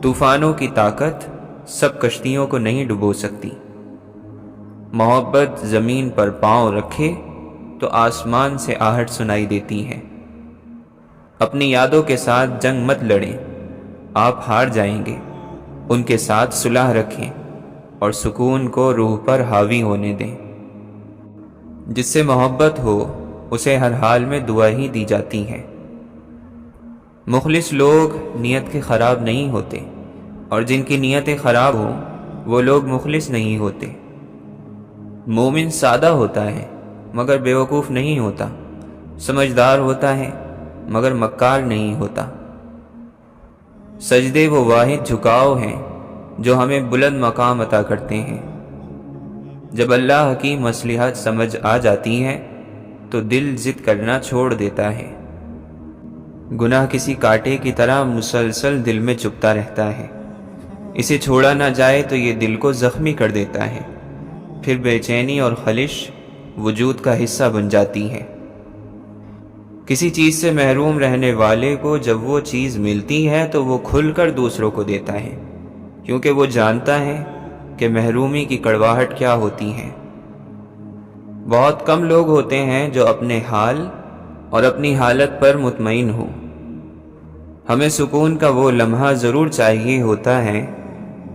طوفانوں کی طاقت سب کشتیوں کو نہیں ڈبو سکتی۔ محبت زمین پر پاؤں رکھے تو آسمان سے آہٹ سنائی دیتی ہے۔ اپنی یادوں کے ساتھ جنگ مت لڑیں، آپ ہار جائیں گے۔ ان کے ساتھ صلح رکھیں اور سکون کو روح پر حاوی ہونے دیں۔ جس سے محبت ہو اسے ہر حال میں دعا ہی دی جاتی ہے۔ مخلص لوگ نیت کے خراب نہیں ہوتے، اور جن کی نیتیں خراب ہوں وہ لوگ مخلص نہیں ہوتے۔ مومن سادہ ہوتا ہے مگر بیوقوف نہیں ہوتا، سمجھدار ہوتا ہے مگر مکار نہیں ہوتا۔ سجدے وہ واحد جھکاؤ ہیں جو ہمیں بلند مقام عطا کرتے ہیں۔ جب اللہ کی مصلحت سمجھ آ جاتی ہے تو دل ضد کرنا چھوڑ دیتا ہے۔ گناہ کسی کانٹے کی طرح مسلسل دل میں چبھتا رہتا ہے، اسے چھوڑا نہ جائے تو یہ دل کو زخمی کر دیتا ہے، پھر بے چینی اور خلش وجود کا حصہ بن جاتی ہے۔ کسی چیز سے محروم رہنے والے کو جب وہ چیز ملتی ہے تو وہ کھل کر دوسروں کو دیتا ہے، کیونکہ وہ جانتا ہے کہ محرومی کی کڑواہٹ کیا ہوتی ہے۔ بہت کم لوگ ہوتے ہیں جو اپنے حال اور اپنی حالت پر مطمئن ہوں۔ ہمیں سکون کا وہ لمحہ ضرور چاہیے ہوتا ہے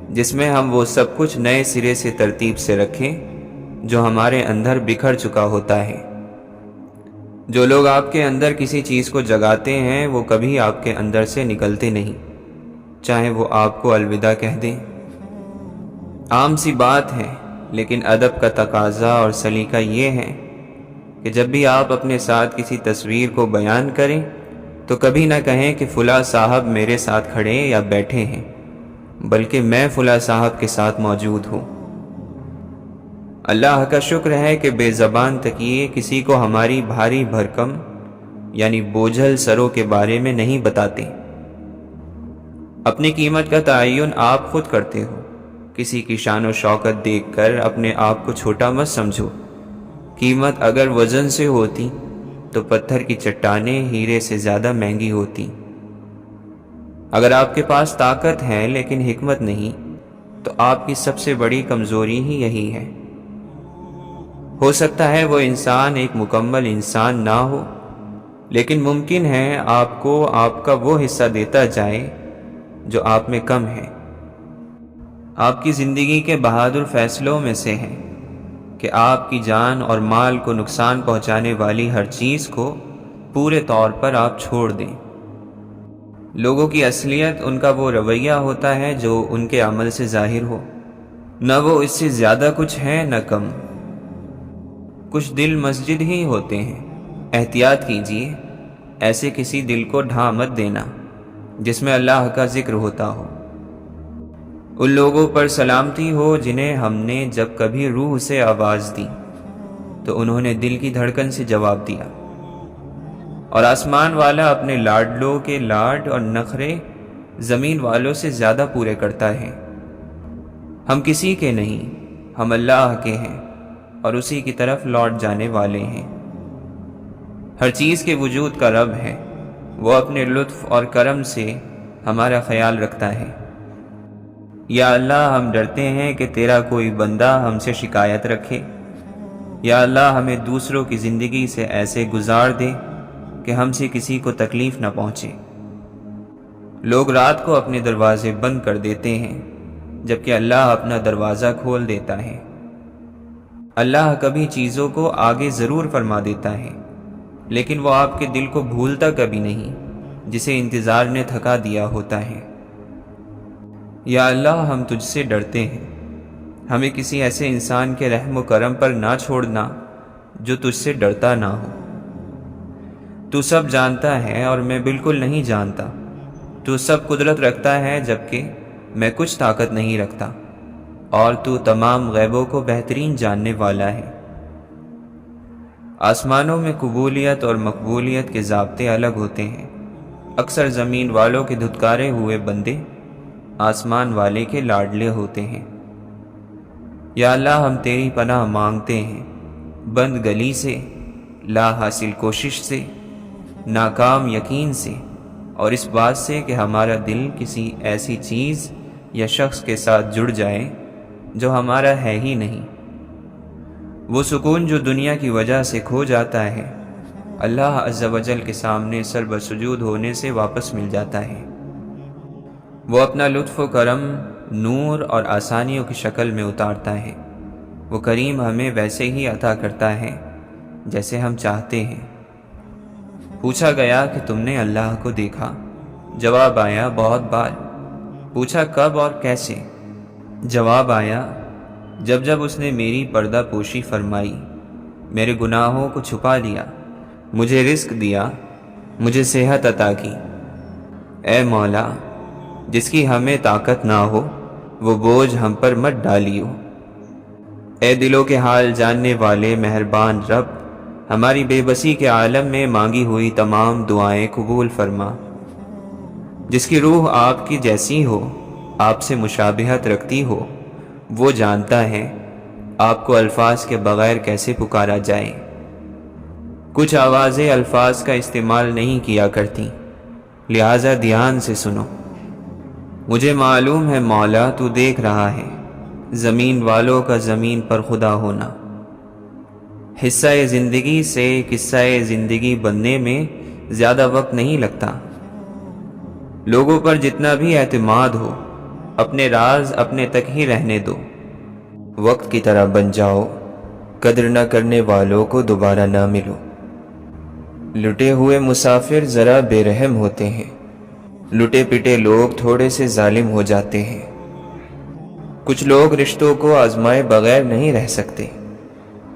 جس میں ہم وہ سب کچھ نئے سرے سے ترتیب سے رکھیں جو ہمارے اندر بکھر چکا ہوتا ہے۔ جو لوگ آپ کے اندر کسی چیز کو جگاتے ہیں وہ کبھی آپ کے اندر سے نکلتے نہیں، چاہے وہ آپ کو الوداع کہہ دیں۔ عام سی بات ہے، لیکن ادب کا تقاضا اور سلیقہ یہ ہے کہ جب بھی آپ اپنے ساتھ کسی تصویر کو بیان کریں تو کبھی نہ کہیں کہ فلاں صاحب میرے ساتھ کھڑے یا بیٹھے ہیں، بلکہ میں فلاں صاحب کے ساتھ موجود ہوں۔ اللہ کا شکر ہے کہ بے زبان تکیے کسی کو ہماری بھاری بھرکم یعنی بوجھل سروں کے بارے میں نہیں بتاتے۔ اپنی قیمت کا تعین آپ خود کرتے ہو، کسی کی شان و شوکت دیکھ کر اپنے آپ کو چھوٹا مت سمجھو۔ قیمت اگر وزن سے ہوتی تو پتھر کی چٹانیں ہیرے سے زیادہ مہنگی ہوتی۔ اگر آپ کے پاس طاقت ہے لیکن حکمت نہیں تو آپ کی سب سے بڑی کمزوری ہی یہی ہے۔ ہو سکتا ہے وہ انسان ایک مکمل انسان نہ ہو، لیکن ممکن ہے آپ کو آپ کا وہ حصہ دیتا جائے جو آپ میں کم ہے۔ آپ کی زندگی کے بہادر فیصلوں میں سے ہے کہ آپ کی جان اور مال کو نقصان پہنچانے والی ہر چیز کو پورے طور پر آپ چھوڑ دیں۔ لوگوں کی اصلیت ان کا وہ رویہ ہوتا ہے جو ان کے عمل سے ظاہر ہو، نہ وہ اس سے زیادہ کچھ ہے نہ کم۔ کچھ دل مسجد ہی ہوتے ہیں، احتیاط کیجیے، ایسے کسی دل کو ڈھا مت دینا جس میں اللہ کا ذکر ہوتا ہو۔ ان لوگوں پر سلامتی ہو جنہیں ہم نے جب کبھی روح سے آواز دی تو انہوں نے دل کی دھڑکن سے جواب دیا، اور آسمان والا اپنے لاڈلوں کے لاڈ اور نخرے زمین والوں سے زیادہ پورے کرتا ہے۔ ہم کسی کے نہیں، ہم اللہ کے ہیں اور اسی کی طرف لوٹ جانے والے ہیں۔ ہر چیز کے وجود کا رب ہے، وہ اپنے لطف اور کرم سے ہمارا خیال رکھتا ہے۔ یا اللہ، ہم ڈرتے ہیں کہ تیرا کوئی بندہ ہم سے شکایت رکھے۔ یا اللہ، ہمیں دوسروں کی زندگی سے ایسے گزار دے کہ ہم سے کسی کو تکلیف نہ پہنچے۔ لوگ رات کو اپنے دروازے بند کر دیتے ہیں جبکہ اللہ اپنا دروازہ کھول دیتا ہے۔ اللہ کبھی چیزوں کو آگے ضرور فرما دیتا ہے، لیکن وہ آپ کے دل کو بھولتا کبھی نہیں جسے انتظار نے تھکا دیا ہوتا ہے۔ یا اللہ، ہم تجھ سے ڈرتے ہیں، ہمیں کسی ایسے انسان کے رحم و کرم پر نہ چھوڑنا جو تجھ سے ڈرتا نہ ہو۔ تو سب جانتا ہے اور میں بالکل نہیں جانتا، تو سب قدرت رکھتا ہے جبکہ میں کچھ طاقت نہیں رکھتا، اور تو تمام غیبوں کو بہترین جاننے والا ہے۔ آسمانوں میں قبولیت اور مقبولیت کے ضابطے الگ ہوتے ہیں۔ اکثر زمین والوں کے دھتکارے ہوئے بندے آسمان والے کے لاڈلے ہوتے ہیں۔ یا اللہ، ہم تیری پناہ مانگتے ہیں بند گلی سے، لا حاصل کوشش سے، ناکام یقین سے، اور اس بات سے کہ ہمارا دل کسی ایسی چیز یا شخص کے ساتھ جڑ جائے جو ہمارا ہے ہی نہیں۔ وہ سکون جو دنیا کی وجہ سے کھو جاتا ہے، اللہ عز و جل کے سامنے سر بسجود ہونے سے واپس مل جاتا ہے۔ وہ اپنا لطف و کرم نور اور آسانیوں کی شکل میں اتارتا ہے۔ وہ کریم ہمیں ویسے ہی عطا کرتا ہے جیسے ہم چاہتے ہیں۔ پوچھا گیا کہ تم نے اللہ کو دیکھا؟ جواب آیا بہت بار۔ پوچھا کب اور کیسے؟ جواب آیا جب جب اس نے میری پردہ پوشی فرمائی، میرے گناہوں کو چھپا لیا، مجھے رزق دیا، مجھے صحت عطا کی۔ اے مولا، جس کی ہمیں طاقت نہ ہو وہ بوجھ ہم پر مت ڈالیو۔ اے دلوں کے حال جاننے والے مہربان رب، ہماری بے بسی کے عالم میں مانگی ہوئی تمام دعائیں قبول فرما۔ جس کی روح آپ کی جیسی ہو، آپ سے مشابہت رکھتی ہو، وہ جانتا ہے آپ کو الفاظ کے بغیر کیسے پکارا جائے۔ کچھ آوازیں الفاظ کا استعمال نہیں کیا کرتی، لہٰذا دھیان سے سنو۔ مجھے معلوم ہے مولا تو دیکھ رہا ہے زمین والوں کا زمین پر خدا ہونا۔ حصہ زندگی سے قصہ زندگی بننے میں زیادہ وقت نہیں لگتا۔ لوگوں پر جتنا بھی اعتماد ہو، اپنے راز اپنے تک ہی رہنے دو۔ وقت کی طرح بن جاؤ، قدر نہ کرنے والوں کو دوبارہ نہ ملو۔ لٹے ہوئے مسافر ذرا بے رحم ہوتے ہیں، لٹے پٹے لوگ تھوڑے سے ظالم ہو جاتے ہیں۔ کچھ لوگ رشتوں کو آزمائے بغیر نہیں رہ سکتے،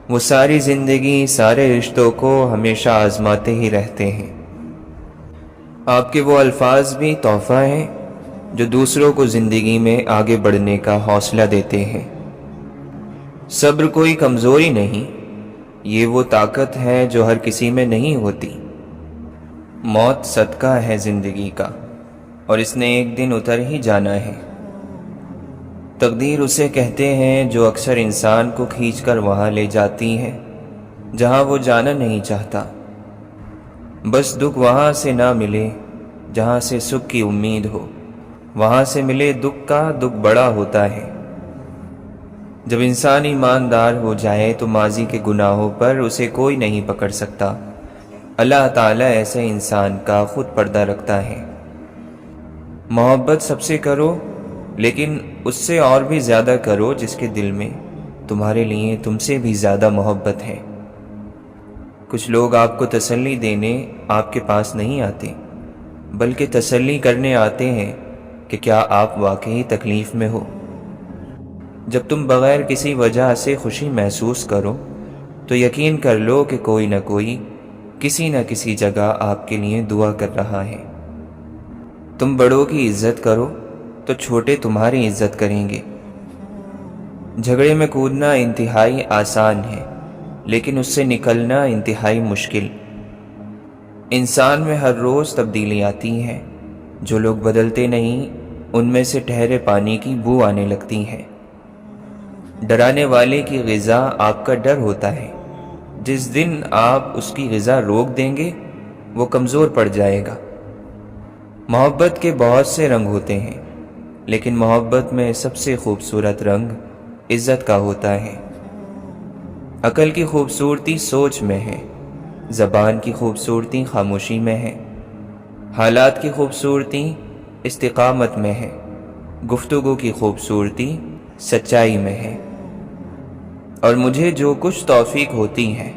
وہ ساری زندگی سارے رشتوں کو ہمیشہ آزماتے ہی رہتے ہیں۔ آپ کے وہ الفاظ بھی تحفہ ہیں جو دوسروں کو زندگی میں آگے بڑھنے کا حوصلہ دیتے ہیں۔ صبر کوئی کمزوری نہیں، یہ وہ طاقت ہے جو ہر کسی میں نہیں ہوتی۔ موت صدقہ ہے زندگی کا، اور اس نے ایک دن اتر ہی جانا ہے۔ تقدیر اسے کہتے ہیں جو اکثر انسان کو کھینچ کر وہاں لے جاتی ہے جہاں وہ جانا نہیں چاہتا۔ بس دکھ وہاں سے نہ ملے جہاں سے سکھ کی امید ہو، وہاں سے ملے دکھ کا دکھ بڑا ہوتا ہے۔ جب انسان ایماندار ہو جائے تو ماضی کے گناہوں پر اسے کوئی نہیں پکڑ سکتا۔ اللہ تعالیٰ ایسے انسان کا خود پردہ رکھتا ہے۔ محبت سب سے کرو، لیکن اس سے اور بھی زیادہ کرو جس کے دل میں تمہارے لیے تم سے بھی زیادہ محبت ہے۔ کچھ لوگ آپ کو تسلی دینے آپ کے پاس نہیں آتے، بلکہ تسلی کرنے آتے ہیں کہ کیا آپ واقعی تکلیف میں ہو۔ جب تم بغیر کسی وجہ سے خوشی محسوس کرو تو یقین کر لو کہ کوئی نہ کوئی کسی نہ کسی جگہ آپ کے لیے دعا کر رہا ہے۔ تم بڑوں کی عزت کرو تو چھوٹے تمہاری عزت کریں گے۔ جھگڑے میں کودنا انتہائی آسان ہے، لیکن اس سے نکلنا انتہائی مشکل۔ انسان میں ہر روز تبدیلی آتی ہے، جو لوگ بدلتے نہیں ان میں سے ٹھہرے پانی کی بو آنے لگتی ہے۔ ڈرانے والے کی غذا آپ کا ڈر ہوتا ہے، جس دن آپ اس کی غذا روک دیں گے وہ کمزور پڑ جائے گا۔ محبت کے بہت سے رنگ ہوتے ہیں، لیکن محبت میں سب سے خوبصورت رنگ عزت کا ہوتا ہے۔ عقل کی خوبصورتی سوچ میں ہے، زبان کی خوبصورتی خاموشی میں ہے، حالات کی خوبصورتی استقامت میں ہے، گفتگو کی خوبصورتی سچائی میں ہے۔ اور مجھے جو کچھ توفیق ہوتی ہے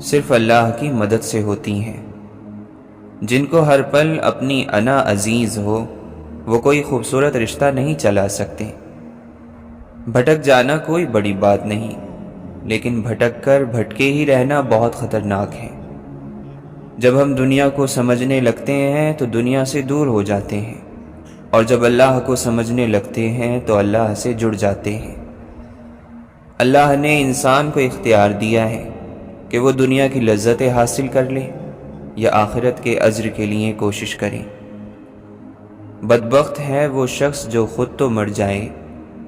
صرف اللہ کی مدد سے ہوتی ہیں۔ جن کو ہر پل اپنی انا عزیز ہو وہ کوئی خوبصورت رشتہ نہیں چلا سکتے۔ بھٹک جانا کوئی بڑی بات نہیں، لیکن بھٹک کر بھٹکے ہی رہنا بہت خطرناک ہے۔ جب ہم دنیا کو سمجھنے لگتے ہیں تو دنیا سے دور ہو جاتے ہیں، اور جب اللہ کو سمجھنے لگتے ہیں تو اللہ سے جڑ جاتے ہیں۔ اللہ نے انسان کو اختیار دیا ہے کہ وہ دنیا کی لذتیں حاصل کر لے یا آخرت کے اجر کے لیے کوشش کرے۔ بدبخت ہے وہ شخص جو خود تو مر جائے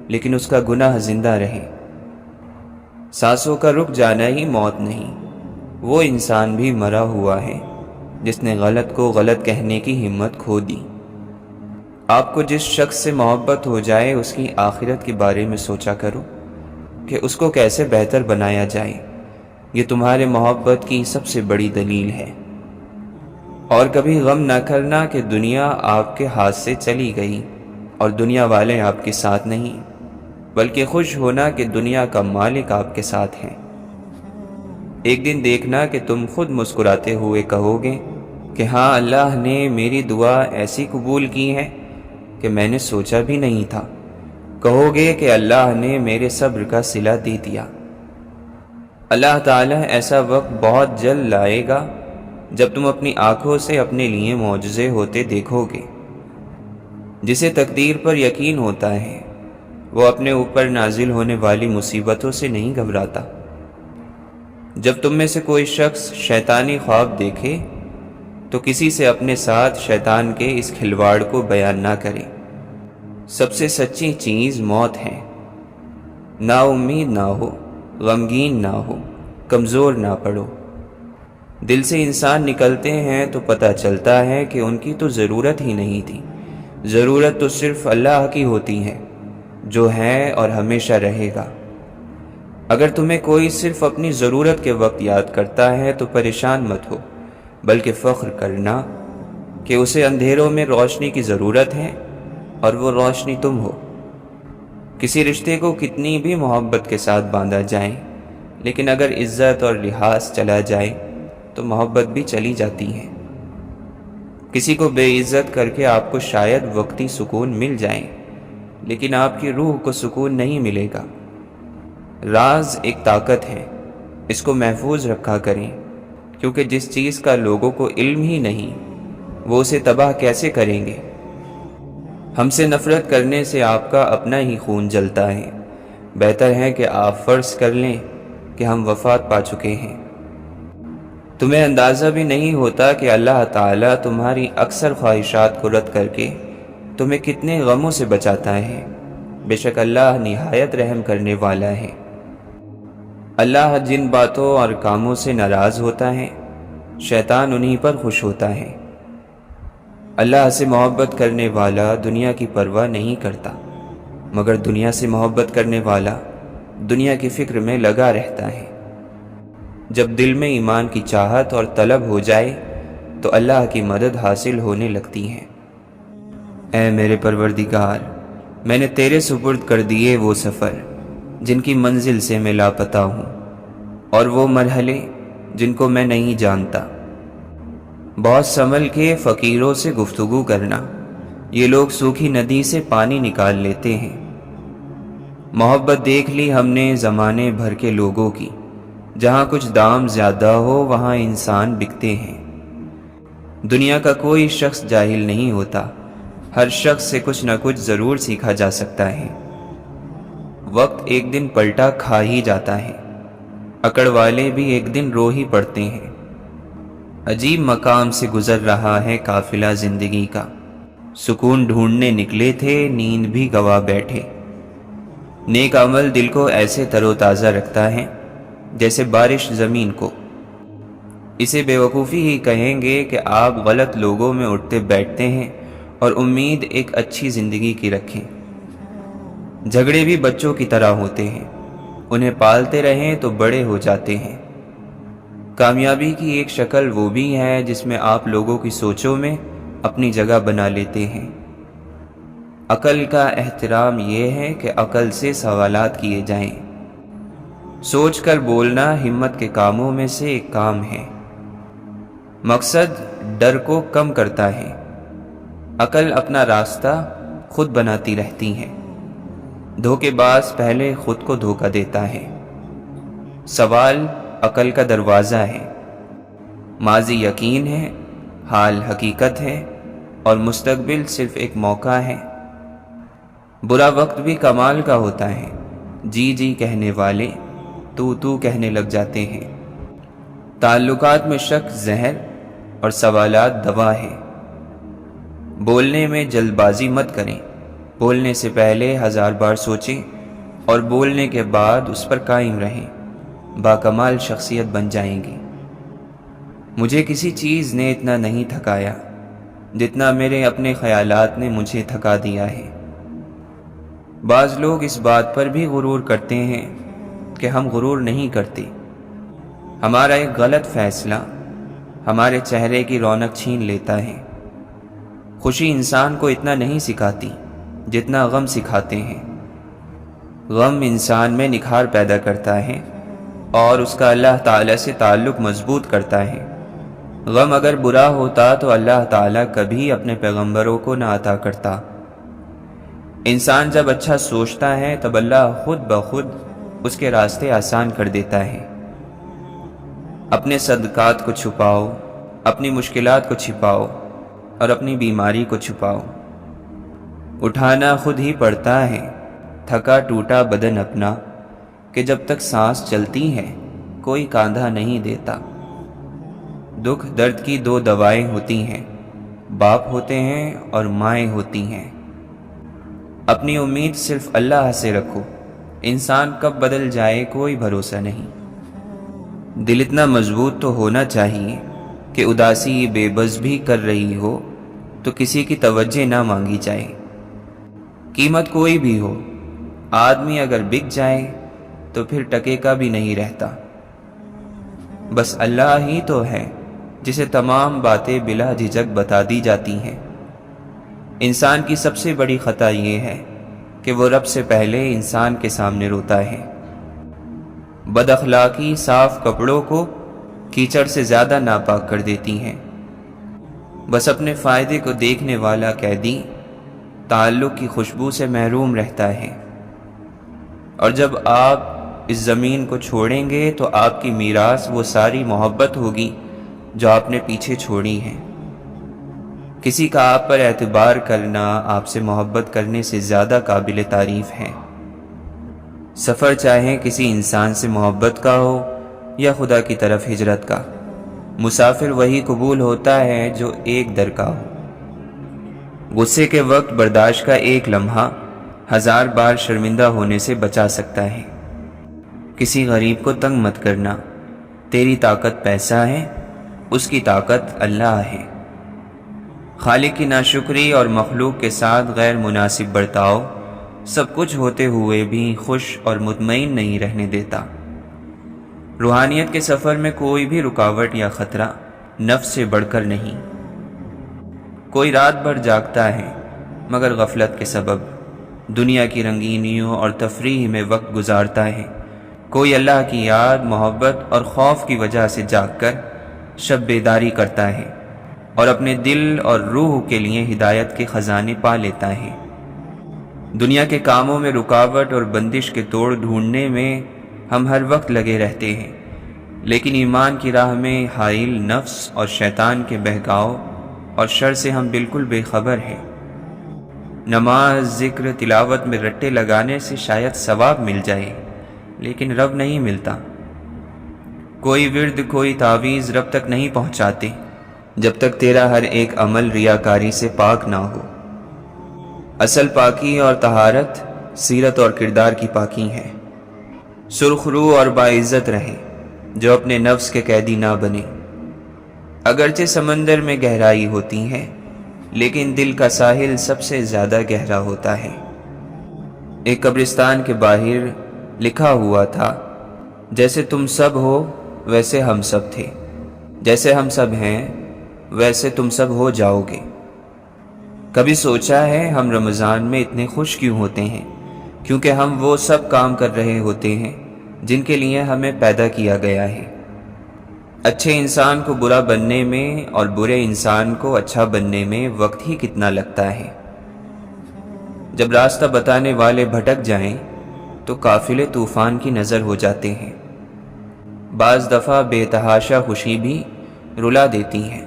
لیکن اس کا گناہ زندہ رہے۔ سانسوں کا رک جانا ہی موت نہیں، وہ انسان بھی مرا ہوا ہے جس نے غلط کو غلط کہنے کی ہمت کھو دی۔ آپ کو جس شخص سے محبت ہو جائے اس کی آخرت کے بارے میں سوچا کرو کہ اس کو کیسے بہتر بنایا جائے، یہ تمہارے محبت کی سب سے بڑی دلیل ہے۔ اور کبھی غم نہ کرنا کہ دنیا آپ کے ہاتھ سے چلی گئی اور دنیا والے آپ کے ساتھ نہیں، بلکہ خوش ہونا کہ دنیا کا مالک آپ کے ساتھ ہے۔ ایک دن دیکھنا کہ تم خود مسکراتے ہوئے کہو گے کہ ہاں، اللہ نے میری دعا ایسی قبول کی ہے کہ میں نے سوچا بھی نہیں تھا۔ کہو گے کہ اللہ نے میرے صبر کا صلہ دے دیا۔ اللہ تعالیٰ ایسا وقت بہت جلد لائے گا جب تم اپنی آنکھوں سے اپنے لیے معجزے ہوتے دیکھو گے۔ جسے تقدیر پر یقین ہوتا ہے وہ اپنے اوپر نازل ہونے والی مصیبتوں سے نہیں گھبراتا۔ جب تم میں سے کوئی شخص شیطانی خواب دیکھے تو کسی سے اپنے ساتھ شیطان کے اس کھلواڑ کو بیان نہ کرے۔ سب سے سچی چیز موت ہے۔ نا امید نہ ہو، غمگین نہ ہو، کمزور نہ پڑو۔ دل سے انسان نکلتے ہیں تو پتہ چلتا ہے کہ ان کی تو ضرورت ہی نہیں تھی۔ ضرورت تو صرف اللہ کی ہوتی ہے جو ہے اور ہمیشہ رہے گا۔ اگر تمہیں کوئی صرف اپنی ضرورت کے وقت یاد کرتا ہے تو پریشان مت ہو، بلکہ فخر کرنا کہ اسے اندھیروں میں روشنی کی ضرورت ہے اور وہ روشنی تم ہو۔ کسی رشتے کو کتنی بھی محبت کے ساتھ باندھا جائے، لیکن اگر عزت اور لحاظ چلا جائے تو محبت بھی چلی جاتی ہے۔ کسی کو بے عزت کر کے آپ کو شاید وقتی سکون مل جائے، لیکن آپ کی روح کو سکون نہیں ملے گا۔ راز ایک طاقت ہے، اس کو محفوظ رکھا کریں، کیونکہ جس چیز کا لوگوں کو علم ہی نہیں وہ اسے تباہ کیسے کریں گے۔ ہم سے نفرت کرنے سے آپ کا اپنا ہی خون جلتا ہے۔ بہتر ہے کہ آپ فرض کر لیں کہ ہم وفات پا چکے ہیں۔ تمہیں اندازہ بھی نہیں ہوتا کہ اللہ تعالیٰ تمہاری اکثر خواہشات کو رد کر کے تمہیں کتنے غموں سے بچاتا ہے۔ بے شک اللہ نہایت رحم کرنے والا ہے۔ اللہ جن باتوں اور کاموں سے ناراض ہوتا ہے شیطان انہی پر خوش ہوتا ہے۔ اللہ سے محبت کرنے والا دنیا کی پرواہ نہیں کرتا، مگر دنیا سے محبت کرنے والا دنیا کی فکر میں لگا رہتا ہے۔ جب دل میں ایمان کی چاہت اور طلب ہو جائے تو اللہ کی مدد حاصل ہونے لگتی ہے۔ اے میرے پروردگار، میں نے تیرے سپرد کر دیے وہ سفر جن کی منزل سے میں لاپتہ ہوں، اور وہ مرحلے جن کو میں نہیں جانتا۔ بہت سنبھل کے فقیروں سے گفتگو کرنا، یہ لوگ سوکھی ندی سے پانی نکال لیتے ہیں۔ محبت دیکھ لی ہم نے زمانے بھر کے لوگوں کی، جہاں کچھ دام زیادہ ہو وہاں انسان بکتے ہیں۔ دنیا کا کوئی شخص جاہل نہیں ہوتا، ہر شخص سے کچھ نہ کچھ ضرور سیکھا جا سکتا ہے۔ وقت ایک دن پلٹا کھا ہی جاتا ہے، اکڑ والے بھی ایک دن رو ہی پڑتے ہیں۔ عجیب مقام سے گزر رہا ہے قافلہ زندگی کا، سکون ڈھونڈنے نکلے تھے نیند بھی گوا بیٹھے۔ نیک عمل دل کو ایسے تر و تازہ رکھتا ہے جیسے بارش زمین کو۔ اسے بے وقوفی ہی کہیں گے کہ آپ غلط لوگوں میں اٹھتے بیٹھتے ہیں اور امید ایک اچھی زندگی کی رکھیں۔ جھگڑے بھی بچوں کی طرح ہوتے ہیں، انہیں پالتے رہیں تو بڑے ہو جاتے ہیں۔ کامیابی کی ایک شکل وہ بھی ہے جس میں آپ لوگوں کی سوچوں میں اپنی جگہ بنا لیتے ہیں۔ عقل کا احترام یہ ہے کہ عقل سے سوالات کیے جائیں۔ سوچ کر بولنا ہمت کے کاموں میں سے ایک کام ہے۔ مقصد ڈر کو کم کرتا ہے۔ عقل اپنا راستہ خود بناتی رہتی ہے، دھوکے باز پہلے خود کو دھوکہ دیتا ہے۔ سوال عقل کا دروازہ ہے۔ ماضی یقین ہے، حال حقیقت ہے، اور مستقبل صرف ایک موقع ہے۔ برا وقت بھی کمال کا ہوتا ہے، جی جی کہنے والے تو کہنے لگ جاتے ہیں۔ تعلقات میں شک زہر اور سوالات دوا ہے۔ بولنے میں جلد بازی مت کریں، بولنے سے پہلے 1000 بار سوچیں اور بولنے کے بعد اس پر قائم رہیں، باکمال شخصیت بن جائیں گے۔ مجھے کسی چیز نے اتنا نہیں تھکایا جتنا میرے اپنے خیالات نے مجھے تھکا دیا ہے۔ بعض لوگ اس بات پر بھی غرور کرتے ہیں کہ ہم غرور نہیں کرتے۔ ہمارا ایک غلط فیصلہ ہمارے چہرے کی رونق چھین لیتا ہے۔ خوشی انسان کو اتنا نہیں سکھاتی جتنا غم سکھاتے ہیں۔ غم انسان میں نکھار پیدا کرتا ہے اور اس کا اللہ تعالیٰ سے تعلق مضبوط کرتا ہے۔ غم اگر برا ہوتا تو اللہ تعالیٰ کبھی اپنے پیغمبروں کو نہ عطا کرتا۔ انسان جب اچھا سوچتا ہے تب اللہ خود بخود اس کے راستے آسان کر دیتا ہے۔ اپنے صدقات کو چھپاؤ، اپنی مشکلات کو چھپاؤ اور اپنی بیماری کو چھپاؤ۔ اٹھانا خود ہی پڑتا ہے تھکا ٹوٹا بدن اپنا، کہ جب تک سانس چلتی ہے کوئی کاندھا نہیں دیتا۔ دکھ درد کی دو دوائیں ہوتی ہیں، باپ ہوتے ہیں اور مائیں ہوتی ہیں۔ اپنی امید صرف اللہ سے رکھو، انسان کب بدل جائے کوئی بھروسہ نہیں۔ دل اتنا مضبوط تو ہونا چاہیے کہ اداسی بے بس بھی کر رہی ہو تو کسی کی توجہ نہ مانگی جائے۔ قیمت کوئی بھی ہو، آدمی اگر بک جائے تو پھر ٹکے کا بھی نہیں رہتا۔ بس اللہ ہی تو ہے جسے تمام باتیں بلا جھجک بتا دی جاتی ہیں۔ انسان کی سب سے بڑی خطا یہ ہے کہ وہ رب سے پہلے انسان کے سامنے روتا ہے۔ بد اخلاقی صاف کپڑوں کو کیچڑ سے زیادہ ناپاک کر دیتی ہیں۔ بس اپنے فائدے کو دیکھنے والا قیدی تعلق کی خوشبو سے محروم رہتا ہے۔ اور جب آپ اس زمین کو چھوڑیں گے تو آپ کی میراث وہ ساری محبت ہوگی جو آپ نے پیچھے چھوڑی ہے۔ کسی کا آپ پر اعتبار کرنا آپ سے محبت کرنے سے زیادہ قابل تعریف ہے۔ سفر چاہے کسی انسان سے محبت کا ہو یا خدا کی طرف ہجرت کا، مسافر وہی قبول ہوتا ہے جو ایک در کا ہو۔ غصے کے وقت برداشت کا ایک لمحہ 1000 بار شرمندہ ہونے سے بچا سکتا ہے۔ کسی غریب کو تنگ مت کرنا، تیری طاقت پیسہ ہے، اس کی طاقت اللہ ہے۔ خالق کی ناشکری اور مخلوق کے ساتھ غیر مناسب برتاؤ سب کچھ ہوتے ہوئے بھی خوش اور مطمئن نہیں رہنے دیتا۔ روحانیت کے سفر میں کوئی بھی رکاوٹ یا خطرہ نفس سے بڑھ کر نہیں۔ کوئی رات بھر جاگتا ہے مگر غفلت کے سبب دنیا کی رنگینیوں اور تفریح میں وقت گزارتا ہے۔ کوئی اللہ کی یاد، محبت اور خوف کی وجہ سے جاگ کر شب بیداری کرتا ہے اور اپنے دل اور روح کے لیے ہدایت کے خزانے پا لیتا ہے۔ دنیا کے کاموں میں رکاوٹ اور بندش کے توڑ ڈھونڈنے میں ہم ہر وقت لگے رہتے ہیں، لیکن ایمان کی راہ میں حائل نفس اور شیطان کے بہکاؤ اور شر سے ہم بالکل بے خبر ہیں۔ نماز، ذکر، تلاوت میں رٹے لگانے سے شاید ثواب مل جائے، لیکن رب نہیں ملتا۔ کوئی ورد، کوئی تعویذ رب تک نہیں پہنچاتے جب تک تیرا ہر ایک عمل ریاکاری سے پاک نہ ہو۔ اصل پاکی اور طہارت سیرت اور کردار کی پاکی ہے۔ سرخ رو اور باعزت رہے جو اپنے نفس کے قیدی نہ بنے۔ اگرچہ سمندر میں گہرائی ہوتی ہے لیکن دل کا ساحل سب سے زیادہ گہرا ہوتا ہے۔ ایک قبرستان کے باہر لکھا ہوا تھا، جیسے تم سب ہو ویسے ہم سب تھے، جیسے ہم سب ہیں ویسے تم سب ہو جاؤ گے۔ کبھی سوچا ہے ہم رمضان میں اتنے خوش کیوں ہوتے ہیں؟ کیونکہ ہم وہ سب کام کر رہے ہوتے ہیں جن کے لیے ہمیں پیدا کیا گیا ہے۔ اچھے انسان کو برا بننے میں اور برے انسان کو اچھا بننے میں وقت ہی کتنا لگتا ہے۔ جب راستہ بتانے والے بھٹک جائیں تو قافلے طوفان کی نظر ہو جاتے ہیں۔ بعض دفعہ بے تحاشا خوشی بھی رلا دیتی ہے۔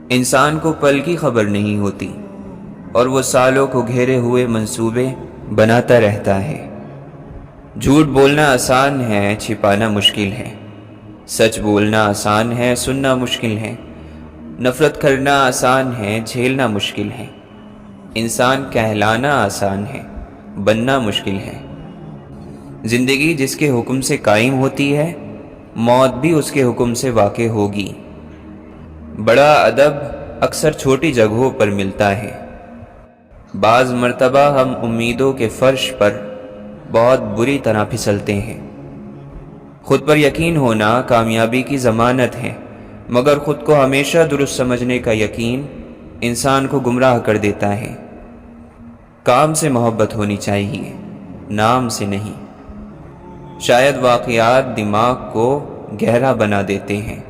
انسان کو پل کی خبر نہیں ہوتی اور وہ سالوں کو گھیرے ہوئے منصوبے بناتا رہتا ہے۔ جھوٹ بولنا آسان ہے، چھپانا مشکل ہے۔ سچ بولنا آسان ہے، سننا مشکل ہے۔ نفرت کرنا آسان ہے، جھیلنا مشکل ہے۔ انسان کہلانا آسان ہے، بننا مشکل ہے۔ زندگی جس کے حکم سے قائم ہوتی ہے، موت بھی اس کے حکم سے واقع ہوگی۔ بڑا ادب اکثر چھوٹی جگہوں پر ملتا ہے۔ بعض مرتبہ ہم امیدوں کے فرش پر بہت بری طرح پھسلتے ہیں۔ خود پر یقین ہونا کامیابی کی ضمانت ہے، مگر خود کو ہمیشہ درست سمجھنے کا یقین انسان کو گمراہ کر دیتا ہے۔ کام سے محبت ہونی چاہیے، نام سے نہیں۔ شاید واقعات دماغ کو گہرا بنا دیتے ہیں۔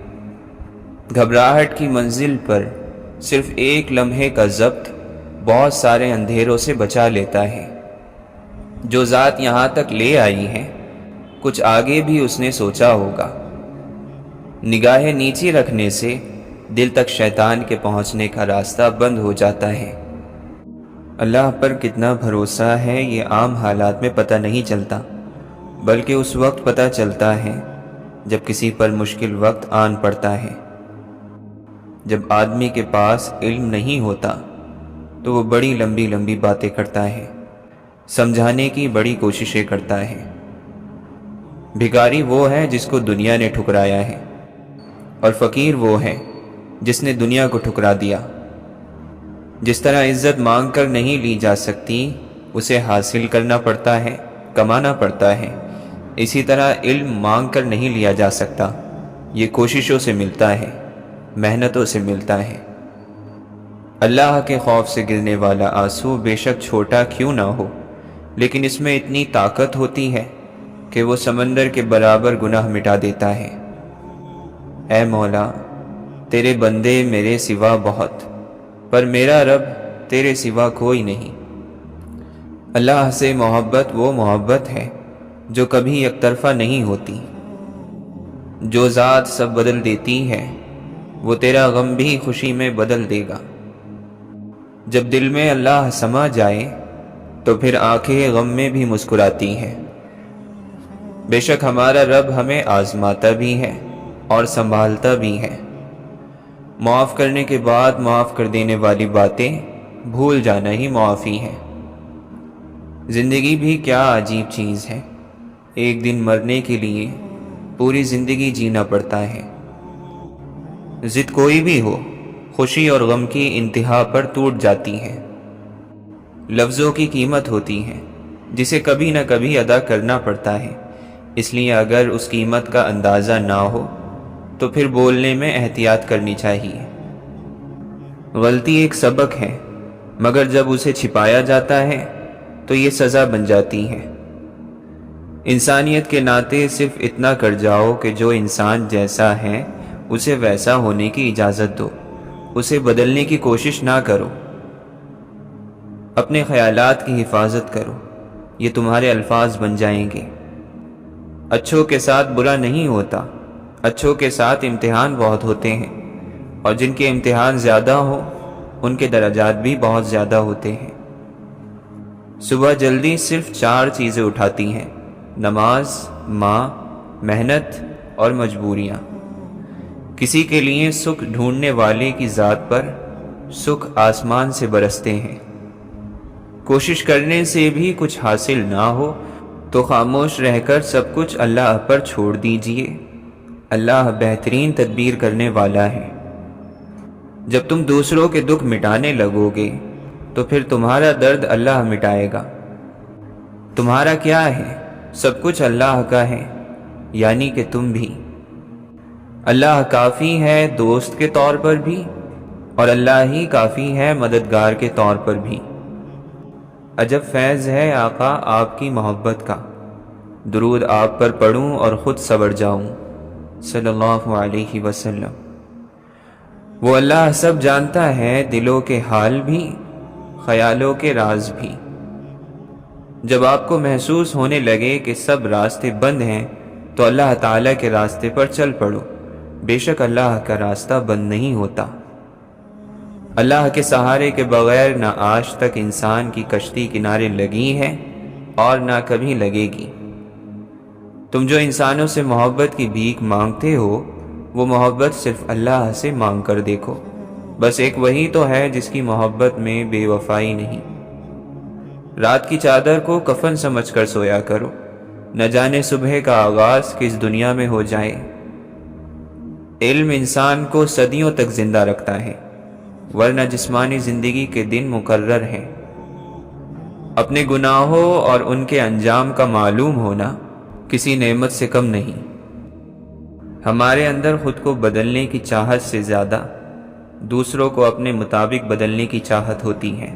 گھبراہٹ کی منزل پر صرف ایک لمحے کا ضبط بہت سارے اندھیروں سے بچا لیتا ہے۔ جو ذات یہاں تک لے آئی ہے، کچھ آگے بھی اس نے سوچا ہوگا۔ نگاہیں نیچی رکھنے سے دل تک شیطان کے پہنچنے کا راستہ بند ہو جاتا ہے۔ اللہ پر کتنا بھروسہ ہے یہ عام حالات میں پتہ نہیں چلتا، بلکہ اس وقت پتہ چلتا ہے جب کسی پر مشکل وقت آن پڑتا ہے۔ جب آدمی کے پاس علم نہیں ہوتا تو وہ بڑی لمبی لمبی باتیں کرتا ہے، سمجھانے کی بڑی کوششیں کرتا ہے۔ بھکاری وہ ہے جس کو دنیا نے ٹھکرایا ہے، اور فقیر وہ ہے جس نے دنیا کو ٹھکرا دیا۔ جس طرح عزت مانگ کر نہیں لی جا سکتی، اسے حاصل کرنا پڑتا ہے، کمانا پڑتا ہے، اسی طرح علم مانگ کر نہیں لیا جا سکتا، یہ کوششوں سے ملتا ہے، محنتوں سے ملتا ہے۔ اللہ کے خوف سے گرنے والا آنسو بے شک چھوٹا کیوں نہ ہو، لیکن اس میں اتنی طاقت ہوتی ہے کہ وہ سمندر کے برابر گناہ مٹا دیتا ہے۔ اے مولا، تیرے بندے میرے سوا بہت، پر میرا رب تیرے سوا کوئی نہیں۔ اللہ سے محبت وہ محبت ہے جو کبھی یک طرفہ نہیں ہوتی۔ جو ذات سب بدل دیتی ہے، وہ تیرا غم بھی خوشی میں بدل دے گا۔ جب دل میں اللہ سما جائے تو پھر آنکھیں غم میں بھی مسکراتی ہیں۔ بے شک ہمارا رب ہمیں آزماتا بھی ہے اور سنبھالتا بھی ہے۔ معاف کرنے کے بعد معاف کر دینے والی باتیں بھول جانا ہی معافی ہے۔ زندگی بھی کیا عجیب چیز ہے، ایک دن مرنے کے لیے پوری زندگی جینا پڑتا ہے۔ ضد کوئی بھی ہو، خوشی اور غم کی انتہا پر ٹوٹ جاتی ہے۔ لفظوں کی قیمت ہوتی ہے جسے کبھی نہ کبھی ادا کرنا پڑتا ہے، اس لیے اگر اس قیمت کا اندازہ نہ ہو تو پھر بولنے میں احتیاط کرنی چاہیے۔ غلطی ایک سبق ہے، مگر جب اسے چھپایا جاتا ہے تو یہ سزا بن جاتی ہے۔ انسانیت کے ناطے صرف اتنا کر جاؤ کہ جو انسان جیسا ہے اسے ویسا ہونے کی اجازت دو، اسے بدلنے کی کوشش نہ کرو۔ اپنے خیالات کی حفاظت کرو، یہ تمہارے الفاظ بن جائیں گے۔ اچھوں کے ساتھ برا نہیں ہوتا، اچھوں کے ساتھ امتحان بہت ہوتے ہیں، اور جن کے امتحان زیادہ ہوں ان کے درجات بھی بہت زیادہ ہوتے ہیں۔ صبح جلدی صرف 4 چیزیں اٹھاتی ہیں: نماز، ماں، محنت اور مجبوریاں۔ کسی کے لیے سکھ ڈھونڈنے والے کی ذات پر سکھ آسمان سے برستے ہیں۔ کوشش کرنے سے بھی کچھ حاصل نہ ہو تو خاموش رہ کر سب کچھ اللہ پر چھوڑ دیجئے، اللہ بہترین تدبیر کرنے والا ہے۔ جب تم دوسروں کے دکھ مٹانے لگو گے تو پھر تمہارا درد اللہ مٹائے گا۔ تمہارا کیا ہے، سب کچھ اللہ کا ہے، یعنی کہ تم بھی۔ اللہ کافی ہے دوست کے طور پر بھی، اور اللہ ہی کافی ہے مددگار کے طور پر بھی۔ عجب فیض ہے آقا آپ کی محبت کا، درود آپ پر پڑھوں اور خود سنور جاؤں، صلی اللہ علیہ وسلم۔ وہ اللہ سب جانتا ہے، دلوں کے حال بھی، خیالوں کے راز بھی۔ جب آپ کو محسوس ہونے لگے کہ سب راستے بند ہیں تو اللہ تعالیٰ کے راستے پر چل پڑو، بے شک اللہ کا راستہ بند نہیں ہوتا۔ اللہ کے سہارے کے بغیر نہ آج تک انسان کی کشتی کنارے لگی ہے اور نہ کبھی لگے گی۔ تم جو انسانوں سے محبت کی بھیک مانگتے ہو، وہ محبت صرف اللہ سے مانگ کر دیکھو، بس ایک وہی تو ہے جس کی محبت میں بے وفائی نہیں۔ رات کی چادر کو کفن سمجھ کر سویا کرو، نہ جانے صبح کا آغاز کس دنیا میں ہو جائے۔ علم انسان کو صدیوں تک زندہ رکھتا ہے، ورنہ جسمانی زندگی کے دن مقرر ہیں۔ اپنے گناہوں اور ان کے انجام کا معلوم ہونا کسی نعمت سے کم نہیں۔ ہمارے اندر خود کو بدلنے کی چاہت سے زیادہ دوسروں کو اپنے مطابق بدلنے کی چاہت ہوتی ہے۔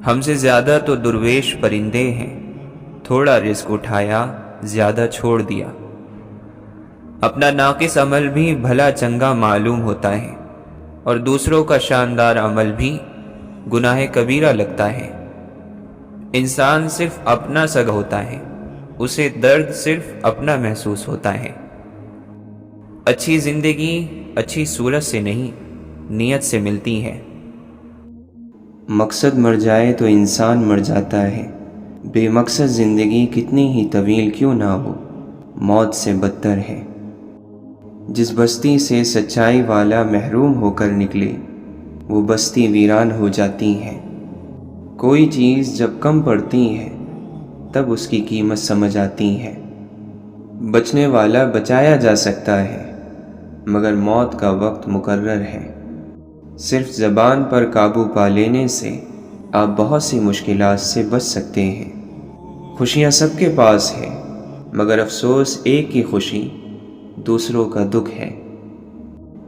ہم سے زیادہ تو درویش پرندے ہیں، تھوڑا رزق اٹھایا، زیادہ چھوڑ دیا۔ اپنا ناقص عمل بھی بھلا چنگا معلوم ہوتا ہے، اور دوسروں کا شاندار عمل بھی گناہ کبیرہ لگتا ہے۔ انسان صرف اپنا سگ ہوتا ہے، اسے درد صرف اپنا محسوس ہوتا ہے۔ اچھی زندگی اچھی صورت سے نہیں، نیت سے ملتی ہے۔ مقصد مر جائے تو انسان مر جاتا ہے، بے مقصد زندگی کتنی ہی طویل کیوں نہ ہو، موت سے بدتر ہے۔ جس بستی سے سچائی والا محروم ہو کر نکلے، وہ بستی ویران ہو جاتی ہے۔ کوئی چیز جب کم پڑتی ہے تب اس کی قیمت سمجھ آتی ہے۔ بچنے والا بچایا جا سکتا ہے، مگر موت کا وقت مقرر ہے۔ صرف زبان پر قابو پا لینے سے آپ بہت سی مشکلات سے بچ سکتے ہیں۔ خوشیاں سب کے پاس ہیں، مگر افسوس ایک کی خوشی دوسروں کا دکھ ہے۔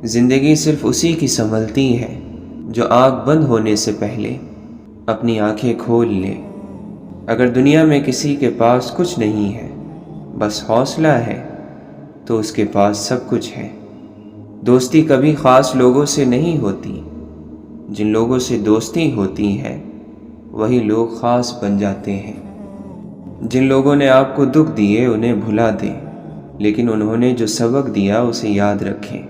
زندگی صرف اسی کی سنبھلتی ہے جو آنکھ بند ہونے سے پہلے اپنی آنکھیں کھول لے۔ اگر دنیا میں کسی کے پاس کچھ نہیں ہے، بس حوصلہ ہے، تو اس کے پاس سب کچھ ہے۔ دوستی کبھی خاص لوگوں سے نہیں ہوتی، جن لوگوں سے دوستی ہوتی ہے وہی لوگ خاص بن جاتے ہیں۔ جن لوگوں نے آپ کو دکھ دیے انہیں بھلا دیں، لیکن انہوں نے جو سبق دیا اسے یاد رکھیں۔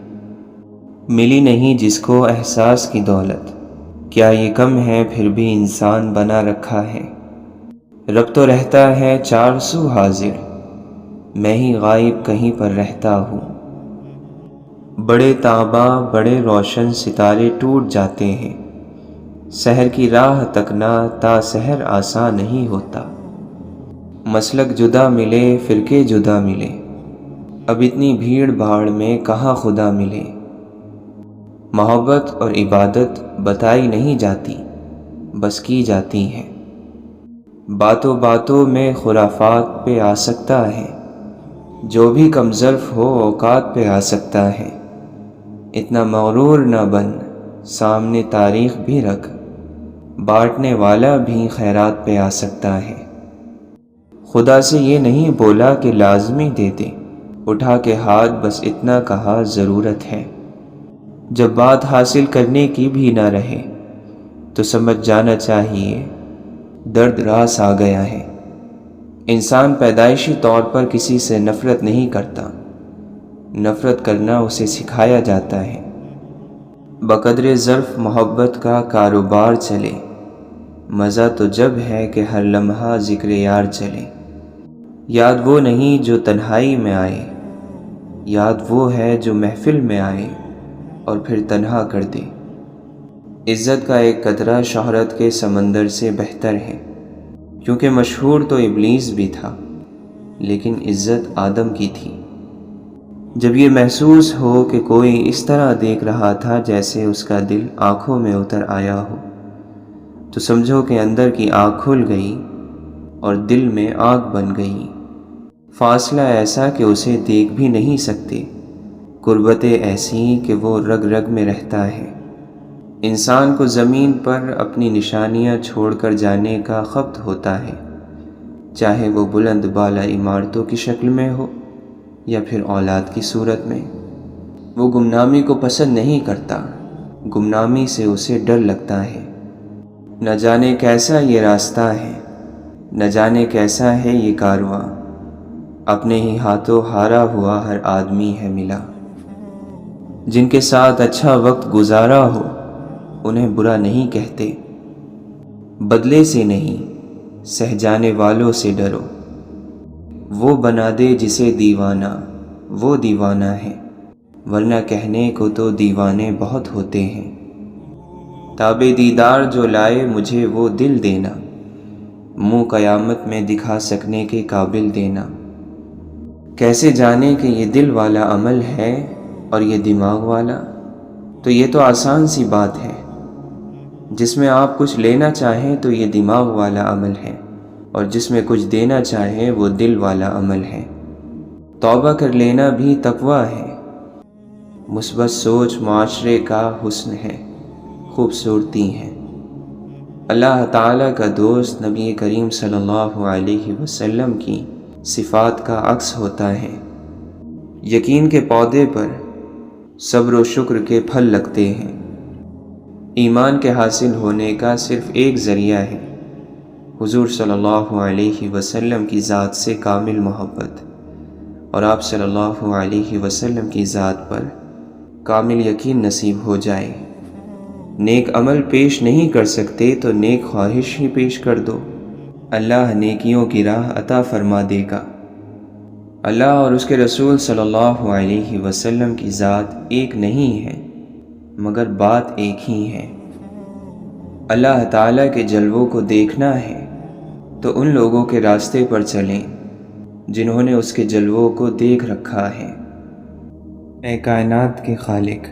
ملی نہیں جس کو احساس کی دولت، کیا یہ کم ہے پھر بھی انسان بنا رکھا ہے۔ رب تو رہتا ہے چار سو حاضر، میں ہی غائب کہیں پر رہتا ہوں۔ بڑے تاباں بڑے روشن ستارے ٹوٹ جاتے ہیں، سحر کی راہ تکنا تا سحر آسان نہیں ہوتا۔ مسلک جدا ملے فرقے جدا ملے، اب اتنی بھیڑ بھاڑ میں کہاں خدا ملے۔ محبت اور عبادت بتائی نہیں جاتی، بس کی جاتی ہے۔ باتوں باتوں میں خرافات پہ آ سکتا ہے، جو بھی کم ظرف ہو اوقات پہ آ سکتا ہے۔ اتنا مغرور نہ بن، سامنے تاریخ بھی رکھ، بانٹنے والا بھی خیرات پہ آ سکتا ہے۔ خدا سے یہ نہیں بولا کہ لازمی دے دے، اٹھا کے ہاتھ بس اتنا کہا ضرورت ہے۔ جب بات حاصل کرنے کی بھی نہ رہے تو سمجھ جانا چاہیے درد راس آ گیا ہے۔ انسان پیدائشی طور پر کسی سے نفرت نہیں کرتا، نفرت کرنا اسے سکھایا جاتا ہے۔ بقدر ظرف محبت کا کاروبار چلے، مزہ تو جب ہے کہ ہر لمحہ ذکر یار چلے۔ یاد وہ نہیں جو تنہائی میں آئے، یاد وہ ہے جو محفل میں آئے اور پھر تنہا کر دے۔ عزت کا ایک قطرہ شہرت کے سمندر سے بہتر ہے، کیونکہ مشہور تو ابلیس بھی تھا، لیکن عزت آدم کی تھی۔ جب یہ محسوس ہو کہ کوئی اس طرح دیکھ رہا تھا جیسے اس کا دل آنکھوں میں اتر آیا ہو، تو سمجھو کہ اندر کی آنکھ کھل گئی اور دل میں آنکھ بن گئی۔ فاصلہ ایسا کہ اسے دیکھ بھی نہیں سکتے، قربتیں ایسی کہ وہ رگ رگ میں رہتا ہے۔ انسان کو زمین پر اپنی نشانیاں چھوڑ کر جانے کا خبت ہوتا ہے، چاہے وہ بلند بالا عمارتوں کی شکل میں ہو یا پھر اولاد کی صورت میں۔ وہ گمنامی کو پسند نہیں کرتا، گمنامی سے اسے ڈر لگتا ہے۔ نہ جانے کیسا یہ راستہ ہے، نہ جانے کیسا ہے یہ کارواں، اپنے ہی ہاتھوں ہارا ہوا ہر آدمی ہے ملا۔ جن کے ساتھ اچھا وقت گزارا ہو انہیں برا نہیں کہتے، بدلے سے نہیں سہ جانے والوں سے ڈرو۔ وہ بنا دے جسے دیوانہ وہ دیوانہ ہے، ورنہ کہنے کو تو دیوانے بہت ہوتے ہیں۔ تابِ دیدار جو لائے مجھے وہ دل دینا، منہ قیامت میں دکھا سکنے کے قابل دینا۔ کیسے جانے کہ یہ دل والا عمل ہے، اور یہ دماغ والا، تو یہ تو آسان سی بات ہے۔ جس میں آپ کچھ لینا چاہیں تو یہ دماغ والا عمل ہے، اور جس میں کچھ دینا چاہیں وہ دل والا عمل ہے۔ توبہ کر لینا بھی تقویٰ ہے۔ مثبت سوچ معاشرے کا حسن ہے، خوبصورتی ہے۔ اللہ تعالیٰ کا دوست نبی کریم صلی اللہ علیہ وسلم کی صفات کا عکس ہوتا ہے۔ یقین کے پودے پر صبر و شکر کے پھل لگتے ہیں۔ ایمان کے حاصل ہونے کا صرف ایک ذریعہ ہے، حضور صلی اللہ علیہ وسلم کی ذات سے کامل محبت، اور آپ صلی اللہ علیہ وسلم کی ذات پر کامل یقین نصیب ہو جائے۔ نیک عمل پیش نہیں کر سکتے تو نیک خواہش ہی پیش کر دو، اللہ نیکیوں کی راہ عطا فرما دے گا۔ اللہ اور اس کے رسول صلی اللہ علیہ وسلم کی ذات ایک نہیں ہے، مگر بات ایک ہی ہے۔ اللہ تعالیٰ کے جلووں کو دیکھنا ہے تو ان لوگوں کے راستے پر چلیں جنہوں نے اس کے جلووں کو دیکھ رکھا ہے۔ اے کائنات کے خالق،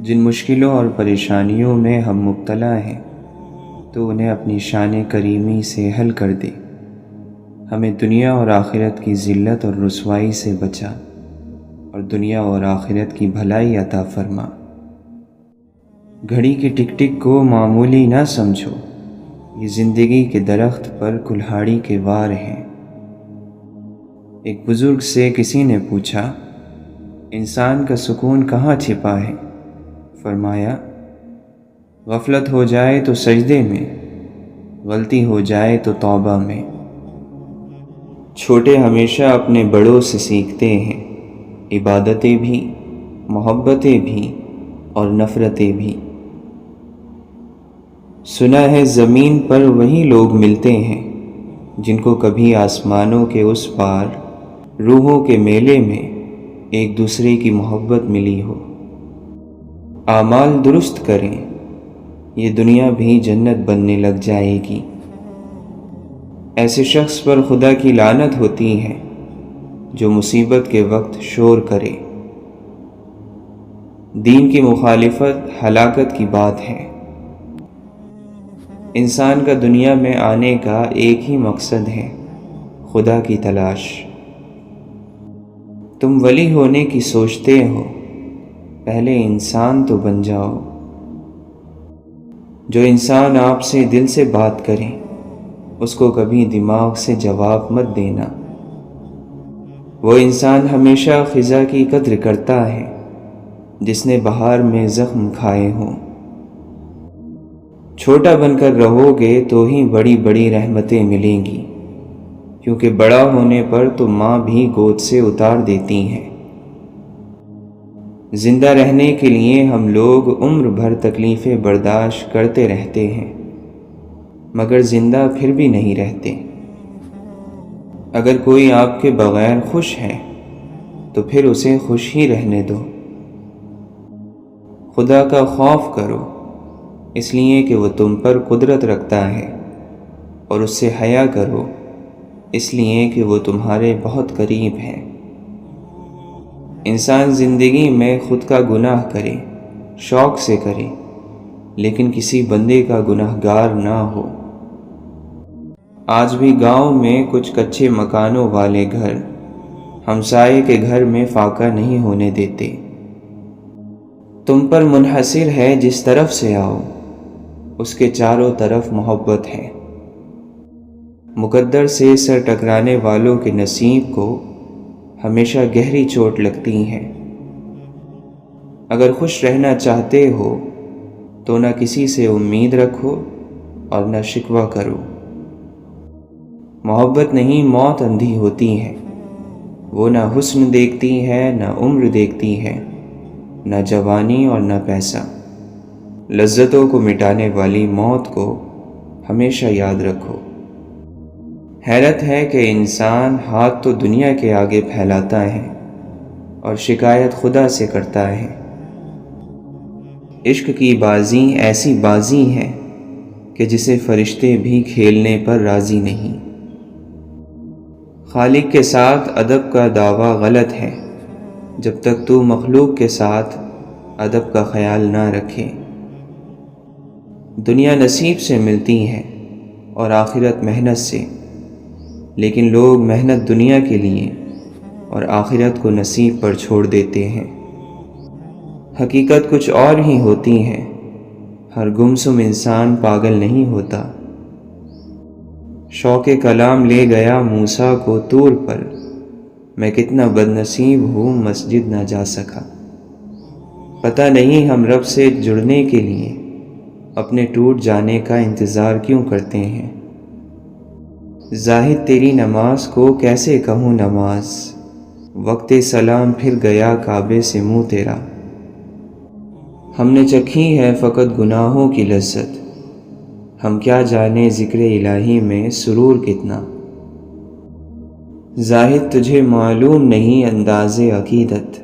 جن مشکلوں اور پریشانیوں میں ہم مبتلا ہیں تو انہیں اپنی شان کریمی سے حل کر دے۔ ہمیں دنیا اور آخرت کی ذلت اور رسوائی سے بچا، اور دنیا اور آخرت کی بھلائی عطا فرما۔ گھڑی کی ٹک ٹک کو معمولی نہ سمجھو، یہ زندگی کے درخت پر کلہاڑی کے وار ہیں۔ ایک بزرگ سے کسی نے پوچھا، انسان کا سکون کہاں چھپا ہے؟ فرمایا، غفلت ہو جائے تو سجدے میں، غلطی ہو جائے تو توبہ میں۔ چھوٹے ہمیشہ اپنے بڑوں سے سیکھتے ہیں، عبادتیں بھی، محبتیں بھی اور نفرتیں بھی۔ سنا ہے زمین پر وہی لوگ ملتے ہیں جن کو کبھی آسمانوں کے اس پار روحوں کے میلے میں ایک دوسرے کی محبت ملی ہو۔ اعمال درست کریں، یہ دنیا بھی جنت بننے لگ جائے گی۔ ایسے شخص پر خدا کی لعنت ہوتی ہے جو مصیبت کے وقت شور کرے۔ دین کی مخالفت ہلاکت کی بات ہے۔ انسان کا دنیا میں آنے کا ایک ہی مقصد ہے، خدا کی تلاش۔ تم ولی ہونے کی سوچتے ہو، پہلے انسان تو بن جاؤ۔ جو انسان آپ سے دل سے بات کرے اس کو کبھی دماغ سے جواب مت دینا۔ وہ انسان ہمیشہ خزاں کی قدر کرتا ہے جس نے بہار میں زخم کھائے ہوں۔ چھوٹا بن کر رہو گے تو ہی بڑی بڑی رحمتیں ملیں گی، کیونکہ بڑا ہونے پر تو ماں بھی گود سے اتار دیتی ہیں۔ زندہ رہنے کے لیے ہم لوگ عمر بھر تکلیفیں برداشت کرتے رہتے ہیں، مگر زندہ پھر بھی نہیں رہتے۔ اگر کوئی آپ کے بغیر خوش ہے تو پھر اسے خوش ہی رہنے دو۔ خدا کا خوف کرو، اس لیے کہ وہ تم پر قدرت رکھتا ہے، اور اس سے حیا کرو، اس لیے کہ وہ تمہارے بہت قریب ہے۔ انسان زندگی میں خود کا گناہ کرے، شوق سے کرے، لیکن کسی بندے کا گناہ گار نہ ہو۔ آج بھی گاؤں میں کچھ کچے مکانوں والے گھر ہمسائے کے گھر میں فاقہ نہیں ہونے دیتے۔ تم پر منحصر ہے جس طرف سے آؤ، اس کے چاروں طرف محبت ہے۔ مقدر سے سر ٹکرانے والوں کے نصیب کو ہمیشہ گہری چوٹ لگتی ہے۔ اگر خوش رہنا چاہتے ہو تو نہ کسی سے امید رکھو اور نہ شکوہ کرو۔ محبت نہیں، موت اندھی ہوتی ہے، وہ نہ حسن دیکھتی ہے، نہ عمر دیکھتی ہے، نہ جوانی اور نہ پیسہ۔ لذتوں کو مٹانے والی موت کو ہمیشہ یاد رکھو۔ حیرت ہے کہ انسان ہاتھ تو دنیا کے آگے پھیلاتا ہے اور شکایت خدا سے کرتا ہے۔ عشق کی بازی ایسی بازی ہے کہ جسے فرشتے بھی کھیلنے پر راضی نہیں۔ خالق کے ساتھ ادب کا دعویٰ غلط ہے، جب تک تو مخلوق کے ساتھ ادب کا خیال نہ رکھے۔ دنیا نصیب سے ملتی ہے اور آخرت محنت سے، لیکن لوگ محنت دنیا کے لیے اور آخرت کو نصیب پر چھوڑ دیتے ہیں۔ حقیقت کچھ اور ہی ہوتی ہے، ہر گمسم انسان پاگل نہیں ہوتا۔ شوق کلام لے گیا موسیٰ کو طور پر، میں کتنا بد نصیب ہوں مسجد نہ جا سکا۔ پتہ نہیں ہم رب سے جڑنے کے لیے اپنے ٹوٹ جانے کا انتظار کیوں کرتے ہیں۔ زاہد تیری نماز کو کیسے کہوں نماز، وقت سلام پھر گیا کعبے سے منہ تیرا۔ ہم نے چکھی ہے فقط گناہوں کی لذت، ہم کیا جانے ذکر الہی میں سرور کتنا۔ زاہد تجھے معلوم نہیں انداز عقیدت،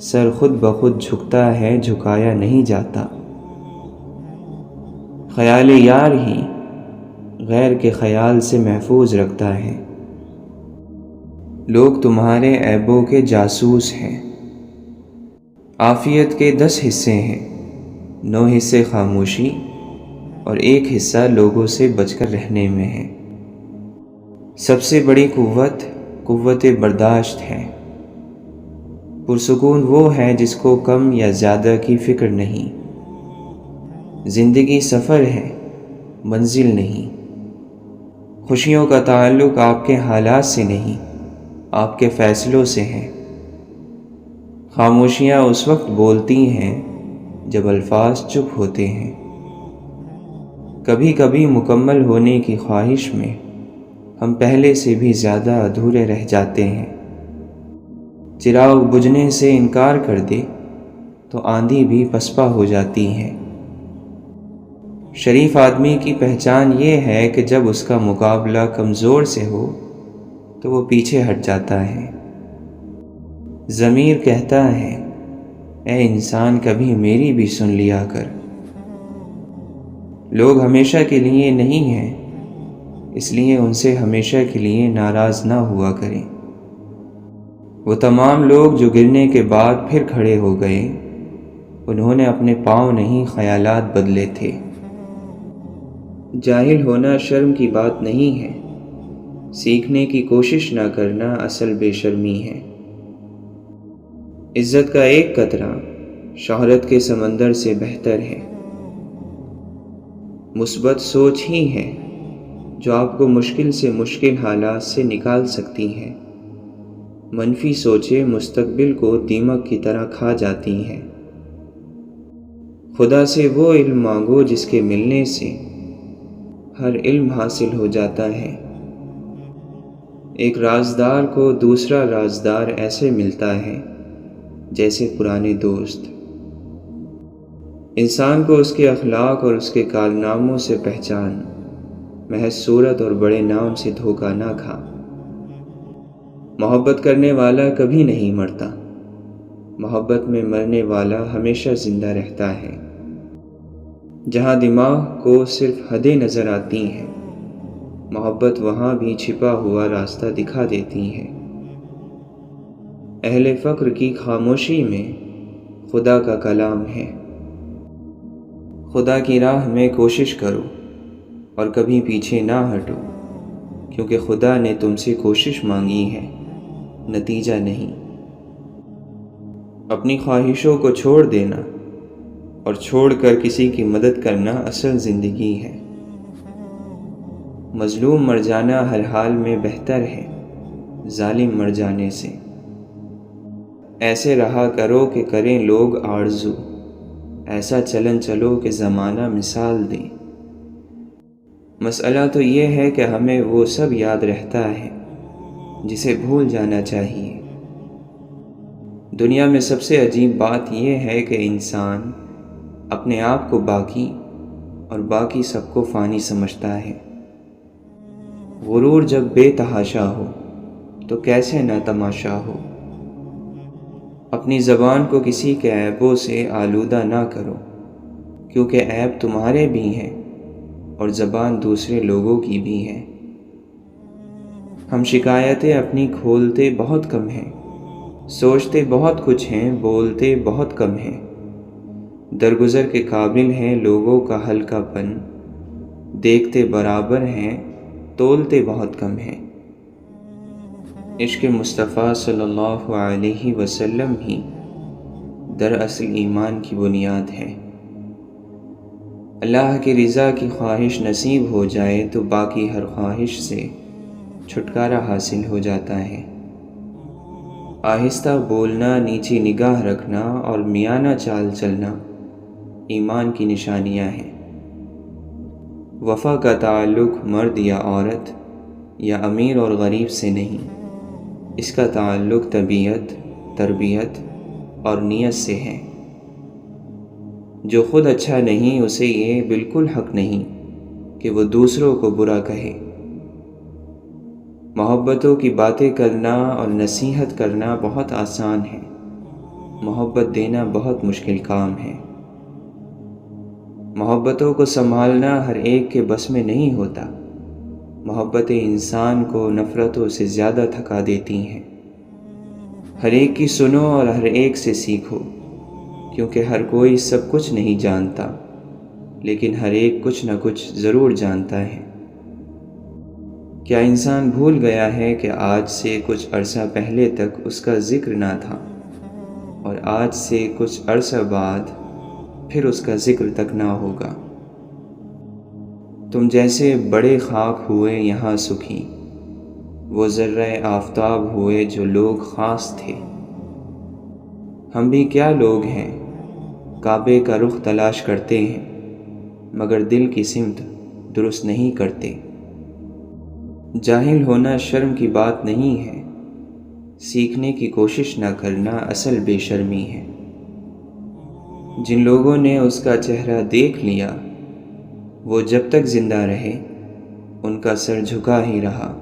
سر خود بخود جھکتا ہے جھکایا نہیں جاتا۔ خیال یار ہی غیر کے خیال سے محفوظ رکھتا ہے۔ لوگ تمہارے عیبوں کے جاسوس ہیں۔ عافیت کے 10 حصے ہیں، 9 حصے خاموشی اور 1 حصہ لوگوں سے بچ کر رہنے میں ہے۔ سب سے بڑی قوت برداشت ہے۔ پرسکون وہ ہے جس کو کم یا زیادہ کی فکر نہیں۔ زندگی سفر ہے، منزل نہیں۔ خوشیوں کا تعلق آپ کے حالات سے نہیں، آپ کے فیصلوں سے ہے۔ خاموشیاں اس وقت بولتی ہیں جب الفاظ چپ ہوتے ہیں۔ کبھی کبھی مکمل ہونے کی خواہش میں ہم پہلے سے بھی زیادہ ادھورے رہ جاتے ہیں۔ چراغ بجھنے سے انکار کر دے تو آندھی بھی پسپا ہو جاتی ہے۔ شریف آدمی کی پہچان یہ ہے کہ جب اس کا مقابلہ کمزور سے ہو تو وہ پیچھے ہٹ جاتا ہے۔ ضمیر کہتا ہے اے انسان کبھی میری بھی سن لیا کر۔ لوگ ہمیشہ کے لیے نہیں ہیں، اس لیے ان سے ہمیشہ کے لیے ناراض نہ ہوا کریں۔ وہ تمام لوگ جو گرنے کے بعد پھر کھڑے ہو گئے، انہوں نے اپنے پاؤں نہیں خیالات بدلے تھے۔ جاہل ہونا شرم کی بات نہیں ہے، سیکھنے کی کوشش نہ کرنا اصل بے شرمی ہے۔ عزت کا ایک قطرہ شہرت کے سمندر سے بہتر ہے۔ مثبت سوچ ہی ہے جو آپ کو مشکل سے مشکل حالات سے نکال سکتی ہے۔ منفی سوچیں مستقبل کو دیمک کی طرح کھا جاتی ہیں۔ خدا سے وہ علم مانگو جس کے ملنے سے ہر علم حاصل ہو جاتا ہے۔ ایک رازدار کو دوسرا رازدار ایسے ملتا ہے جیسے پرانے دوست۔ انسان کو اس کے اخلاق اور اس کے کارناموں سے پہچان، محض صورت اور بڑے نام سے دھوکہ نہ کھا۔ محبت کرنے والا کبھی نہیں مرتا، محبت میں مرنے والا ہمیشہ زندہ رہتا ہے۔ جہاں دماغ کو صرف حدیں نظر آتی ہیں، محبت وہاں بھی چھپا ہوا راستہ دکھا دیتی ہے۔ اہل فقر کی خاموشی میں خدا کا کلام ہے۔ خدا کی راہ میں کوشش کرو اور کبھی پیچھے نہ ہٹو، کیونکہ خدا نے تم سے کوشش مانگی ہے، نتیجہ نہیں۔ اپنی خواہشوں کو چھوڑ دینا اور چھوڑ کر کسی کی مدد کرنا اصل زندگی ہے۔ مظلوم مر جانا ہر حال میں بہتر ہے ظالم مر جانے سے۔ ایسے رہا کرو کہ کریں لوگ آرزو، ایسا چلن چلو کہ زمانہ مثال دے۔ مسئلہ تو یہ ہے کہ ہمیں وہ سب یاد رہتا ہے جسے بھول جانا چاہیے۔ دنیا میں سب سے عجیب بات یہ ہے کہ انسان اپنے آپ کو باقی اور باقی سب کو فانی سمجھتا ہے۔ غرور جب بے تحاشا ہو تو کیسے نہ تماشا ہو۔ اپنی زبان کو کسی کے عیبوں سے آلودہ نہ کرو، کیونکہ عیب تمہارے بھی ہیں اور زبان دوسرے لوگوں کی بھی ہے۔ ہم شکایتیں اپنی کھولتے بہت کم ہیں، سوچتے بہت کچھ ہیں، بولتے بہت کم ہیں، درگزر کے قابل ہیں لوگوں کا ہلکا پن، دیکھتے برابر ہیں، تولتے بہت کم ہیں۔ عشق مصطفیٰ صلی اللہ علیہ وسلم ہی دراصل ایمان کی بنیاد ہے۔ اللہ کی رضا کی خواہش نصیب ہو جائے تو باقی ہر خواہش سے چھٹکارا حاصل ہو جاتا ہے۔ آہستہ بولنا، نیچی نگاہ رکھنا اور میانہ چال چلنا ایمان کی نشانیاں ہیں۔ وفا کا تعلق مرد یا عورت یا امیر اور غریب سے نہیں، اس کا تعلق طبیعت، تربیت اور نیت سے ہے۔ جو خود اچھا نہیں اسے یہ بالکل حق نہیں کہ وہ دوسروں کو برا کہے۔ محبتوں کی باتیں کرنا اور نصیحت کرنا بہت آسان ہے، محبت دینا بہت مشکل کام ہے۔ محبتوں کو سنبھالنا ہر ایک کے بس میں نہیں ہوتا۔ محبتیں انسان کو نفرتوں سے زیادہ تھکا دیتی ہیں۔ ہر ایک کی سنو اور ہر ایک سے سیکھو، کیونکہ ہر کوئی سب کچھ نہیں جانتا، لیکن ہر ایک کچھ نہ کچھ ضرور جانتا ہے۔ کیا انسان بھول گیا ہے کہ آج سے کچھ عرصہ پہلے تک اس کا ذکر نہ تھا، اور آج سے کچھ عرصہ بعد پھر اس کا ذکر تک نہ ہوگا؟ تم جیسے بڑے خاک ہوئے یہاں سکھی، وہ ذرہ آفتاب ہوئے جو لوگ خاص تھے۔ ہم بھی کیا لوگ ہیں، کعبے کا رخ تلاش کرتے ہیں مگر دل کی سمت درست نہیں کرتے۔ جاہل ہونا شرم کی بات نہیں ہے، سیکھنے کی کوشش نہ کرنا اصل بے شرمی ہے۔ جن لوگوں نے اس کا چہرہ دیکھ لیا وہ جب تک زندہ رہے ان کا سر جھکا ہی رہا۔